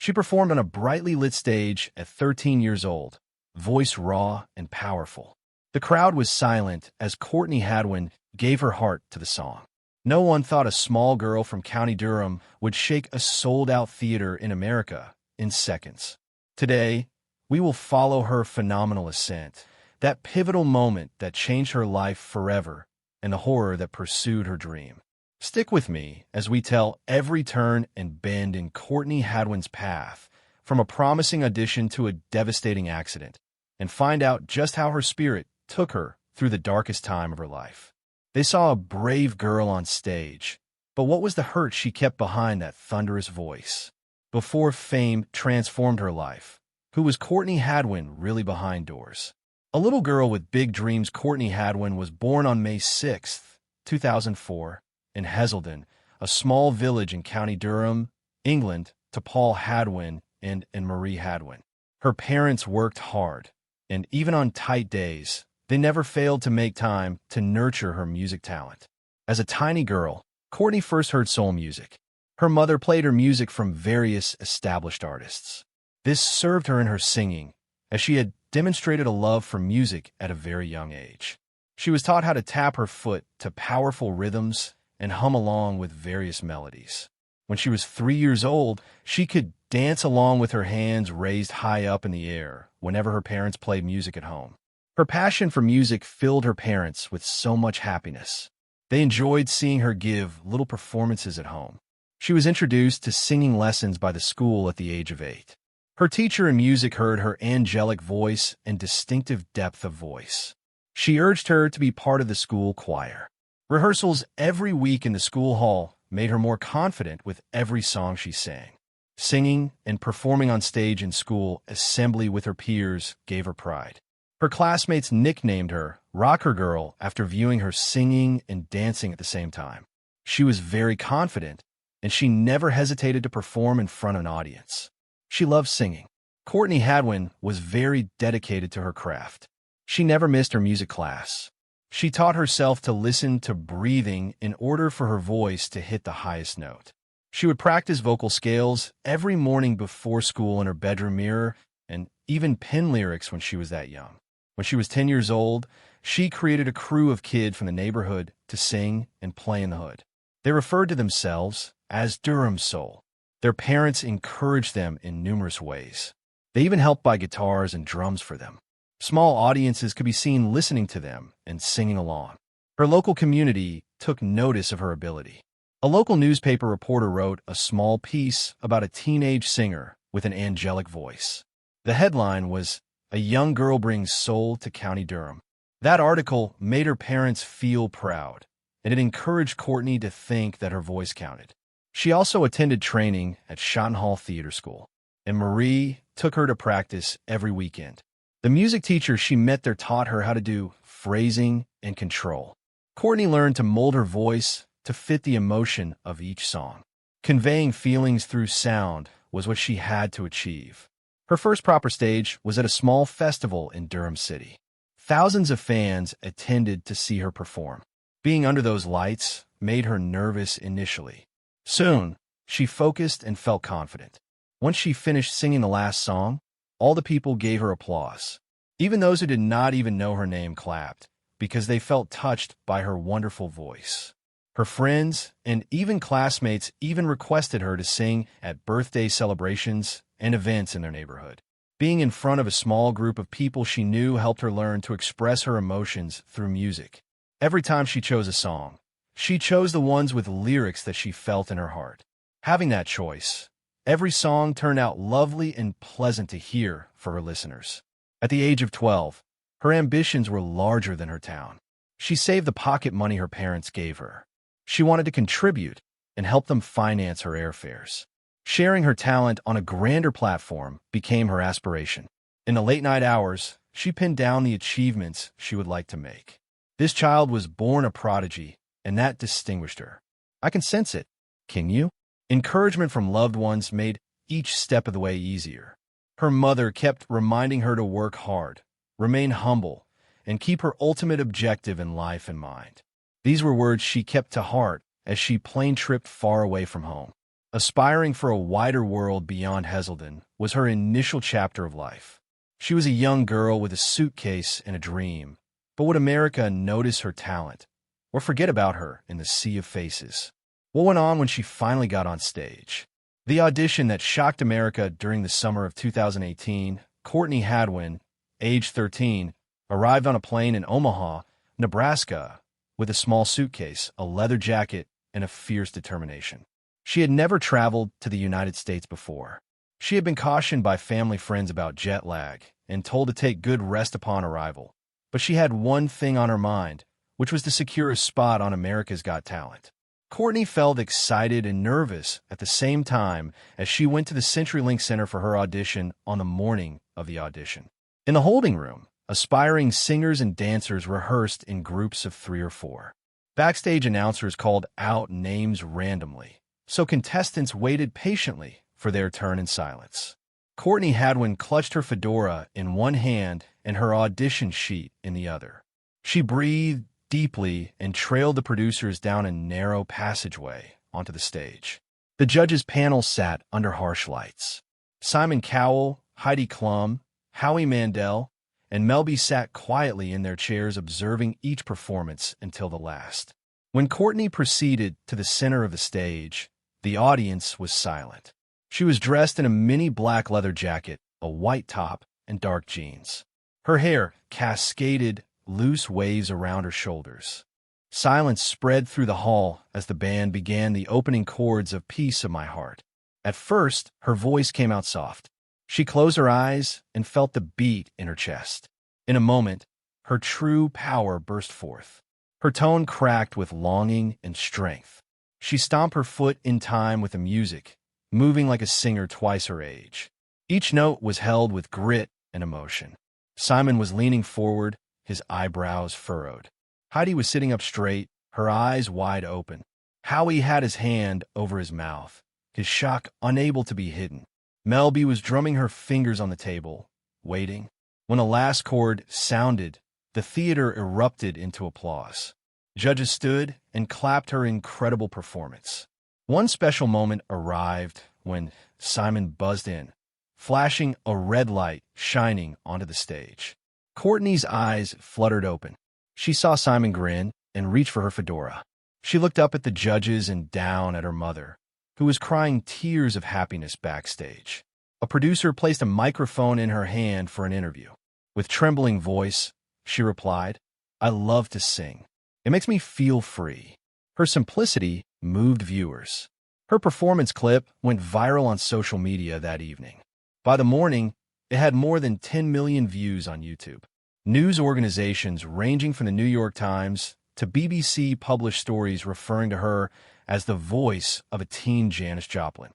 She performed on a brightly lit stage at 13 years old, voice raw and powerful. The crowd was silent as Courtney Hadwin gave her heart to the song. No one thought a small girl from County Durham would shake a sold-out theater in America in seconds. Today, we will follow her phenomenal ascent, that pivotal moment that changed her life forever, and the horror that pursued her dream. Stick with me as we tell every turn and bend in Courtney Hadwin's path, from a promising audition to a devastating accident, and find out just how her spirit took her through the darkest time of her life. They saw a brave girl on stage, but what was the hurt she kept behind that thunderous voice? Before fame transformed her life, who was Courtney Hadwin really behind doors? A little girl with big dreams, Courtney Hadwin was born on May 6, 2004, in Heselden, a small village in County Durham, England, to Paul Hadwin and Marie Hadwin. Her parents worked hard, and even on tight days, they never failed to make time to nurture her music talent. As a tiny girl, Courtney first heard soul music. Her mother played her music from various established artists. This served her in her singing, as she had demonstrated a love for music at a very young age. She was taught how to tap her foot to powerful rhythms and hum along with various melodies. When she was 3 years old, she could dance along with her hands raised high up in the air whenever her parents played music at home. Her passion for music filled her parents with so much happiness. They enjoyed seeing her give little performances at home. She was introduced to singing lessons by the school at the age of 8. Her teacher in music heard her angelic voice and distinctive depth of voice. She urged her to be part of the school choir. Rehearsals every week in the school hall made her more confident with every song she sang. Singing and performing on stage in school assembly with her peers gave her pride. Her classmates nicknamed her Rocker Girl after viewing her singing and dancing at the same time. She was very confident, and she never hesitated to perform in front of an audience. She loved singing. Courtney Hadwin was very dedicated to her craft. She never missed her music class. She taught herself to listen to breathing in order for her voice to hit the highest note. She would practice vocal scales every morning before school in her bedroom mirror and even pen lyrics when she was that young. When she was 10 years old, she created a crew of kids from the neighborhood to sing and play in the hood. They referred to themselves as Durham Soul. Their parents encouraged them in numerous ways. They even helped buy guitars and drums for them. Small audiences could be seen listening to them and singing along. Her local community took notice of her ability. A local newspaper reporter wrote a small piece about a teenage singer with an angelic voice. The headline was, "A young girl brings soul to County Durham." That article made her parents feel proud, and it encouraged Courtney to think that her voice counted. She also attended training at Schottenhall Theater School, and Marie took her to practice every weekend. The music teacher she met there taught her how to do phrasing and control. Courtney learned to mold her voice to fit the emotion of each song. Conveying feelings through sound was what she had to achieve. Her first proper stage was at a small festival in Durham City. Thousands of fans attended to see her perform. Being under those lights made her nervous initially. Soon, she focused and felt confident. Once she finished singing the last song, all the people gave her applause. Even those who did not even know her name clapped, because they felt touched by her wonderful voice. Her friends and even classmates even requested her to sing at birthday celebrations and events in their neighborhood. Being in front of a small group of people she knew helped her learn to express her emotions through music. Every time she chose a song, she chose the ones with lyrics that she felt in her heart. Having that choice, every song turned out lovely and pleasant to hear for her listeners. At the age of 12, her ambitions were larger than her town. She saved the pocket money her parents gave her. She wanted to contribute and help them finance her airfares. Sharing her talent on a grander platform became her aspiration. In the late-night hours, she pinned down the achievements she would like to make. This child was born a prodigy, and that distinguished her. I can sense it. Can you? Encouragement from loved ones made each step of the way easier. Her mother kept reminding her to work hard, remain humble, and keep her ultimate objective in life in mind. These were words she kept to heart as she plane tripped far away from home. Aspiring for a wider world beyond Heselden was her initial chapter of life. She was a young girl with a suitcase and a dream, but would America notice her talent or forget about her in the sea of faces? What went on when she finally got on stage? The audition that shocked America during the summer of 2018, Courtney Hadwin, age 13, arrived on a plane in Omaha, Nebraska, with a small suitcase, a leather jacket, and a fierce determination. She had never traveled to the United States before. She had been cautioned by family friends about jet lag and told to take good rest upon arrival. But she had one thing on her mind, which was to secure a spot on America's Got Talent. Courtney felt excited and nervous at the same time as she went to the CenturyLink Center for her audition on the morning of the audition. In the holding room, aspiring singers and dancers rehearsed in groups of 3 or 4. Backstage announcers called out names randomly, so contestants waited patiently for their turn in silence. Courtney Hadwin clutched her fedora in one hand and her audition sheet in the other. She breathed deeply and trailed the producers down a narrow passageway onto the stage. The judges' panel sat under harsh lights. Simon Cowell, Heidi Klum, Howie Mandel, and Mel B sat quietly in their chairs observing each performance until the last. When Courtney proceeded to the center of the stage, the audience was silent. She was dressed in a mini black leather jacket, a white top, and dark jeans. Her hair cascaded loose waves around her shoulders. Silence spread through the hall as the band began the opening chords of Piece of My Heart. At first, her voice came out soft. She closed her eyes and felt the beat in her chest. In a moment, her true power burst forth. Her tone cracked with longing and strength. She stomped her foot in time with the music, moving like a singer twice her age. Each note was held with grit and emotion. Simon was leaning forward, his eyebrows furrowed. Heidi was sitting up straight, her eyes wide open. Howie had his hand over his mouth, his shock unable to be hidden. Mel B was drumming her fingers on the table, waiting. When the last chord sounded, the theater erupted into applause. Judges stood and clapped her incredible performance. One special moment arrived when Simon buzzed in, flashing a red light shining onto the stage. Courtney's eyes fluttered open. She saw Simon grin and reach for her fedora. She looked up at the judges and down at her mother, who was crying tears of happiness backstage. A producer placed a microphone in her hand for an interview. With trembling voice, she replied, "I love to sing. It makes me feel free." Her simplicity moved viewers. Her performance clip went viral on social media that evening. By the morning, it had more than 10 million views on YouTube. News organizations ranging from the New York Times to BBC published stories referring to her as the voice of a teen Janis Joplin.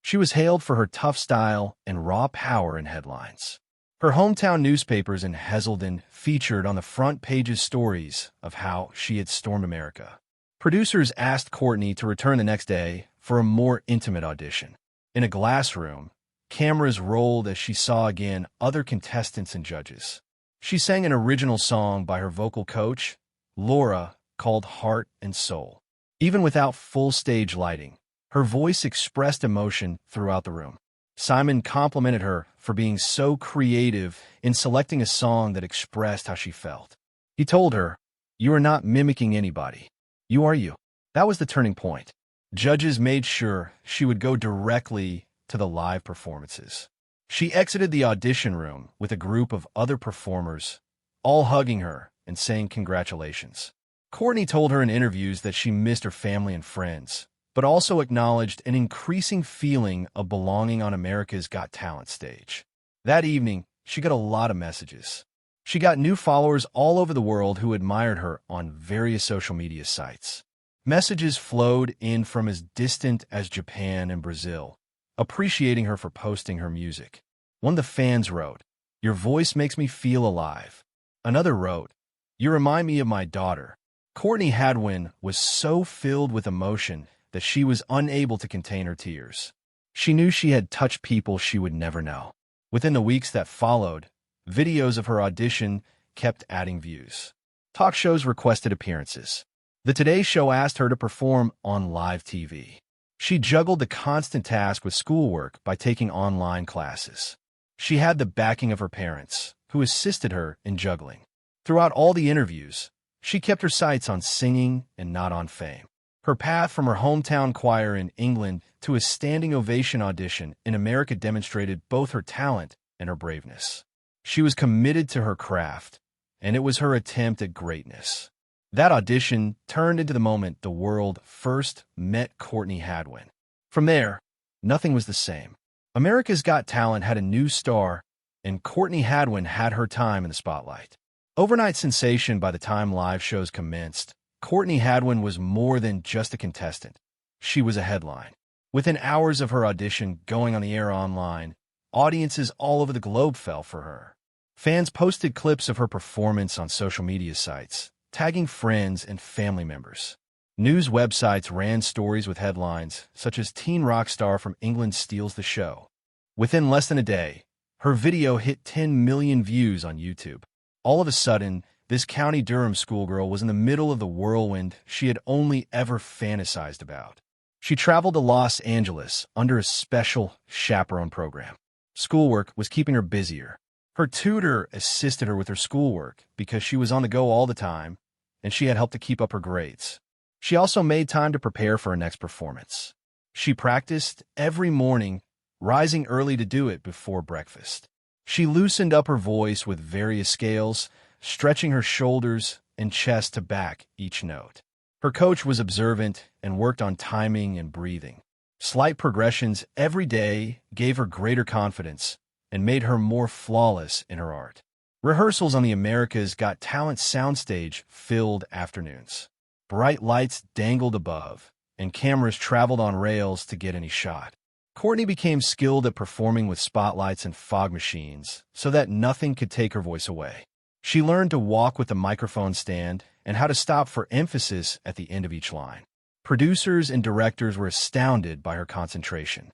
She was hailed for her tough style and raw power in headlines. Her hometown newspapers in Heselden featured on the front pages stories of how she had stormed America. Producers asked Courtney to return the next day for a more intimate audition. In a glass room, cameras rolled as she saw again other contestants and judges. She sang an original song by her vocal coach, Laura, called Heart and Soul. Even without full stage lighting, her voice expressed emotion throughout the room. Simon complimented her for being so creative in selecting a song that expressed how she felt. He told her, "You are not mimicking anybody. You are you." That was the turning point. Judges made sure she would go directly to the live performances. She exited the audition room with a group of other performers, all hugging her and saying congratulations. Courtney told her in interviews that she missed her family and friends, but also acknowledged an increasing feeling of belonging on America's Got Talent stage. That evening, she got a lot of messages. She got new followers all over the world who admired her on various social media sites. Messages flowed in from as distant as Japan and Brazil, appreciating her for posting her music. One of the fans wrote, "Your voice makes me feel alive." Another wrote, "You remind me of my daughter." Courtney Hadwin was so filled with emotion that she was unable to contain her tears. She knew she had touched people she would never know. Within the weeks that followed, videos of her audition kept adding views. Talk shows requested appearances. The Today Show asked her to perform on live TV. She juggled the constant task with schoolwork by taking online classes. She had the backing of her parents, who assisted her in juggling. Throughout all the interviews, she kept her sights on singing and not on fame. Her path from her hometown choir in England to a standing ovation audition in America demonstrated both her talent and her braveness. She was committed to her craft, and it was her attempt at greatness. That audition turned into the moment the world first met Courtney Hadwin. From there, nothing was the same. America's Got Talent had a new star, and Courtney Hadwin had her time in the spotlight. Overnight sensation by the time live shows commenced, Courtney Hadwin was more than just a contestant. She was a headline. Within hours of her audition going on the air online, audiences all over the globe fell for her. Fans posted clips of her performance on social media sites, tagging friends and family members. News websites ran stories with headlines such as "Teen rock star from England steals the show." Within less than a day, her video hit 10 million views on YouTube. All of a sudden, this County Durham schoolgirl was in the middle of the whirlwind she had only ever fantasized about. She traveled to Los Angeles under a special chaperone program. Schoolwork was keeping her busier. Her tutor assisted her with her schoolwork because she was on the go all the time, and she had helped to keep up her grades. She also made time to prepare for her next performance. She practiced every morning, rising early to do it before breakfast. She loosened up her voice with various scales, stretching her shoulders and chest to back each note. Her coach was observant and worked on timing and breathing. Slight progressions every day gave her greater confidence and made her more flawless in her art. Rehearsals on the America's Got Talent soundstage filled afternoons. Bright lights dangled above, and cameras traveled on rails to get any shot. Courtney became skilled at performing with spotlights and fog machines so that nothing could take her voice away. She learned to walk with a microphone stand and how to stop for emphasis at the end of each line. Producers and directors were astounded by her concentration.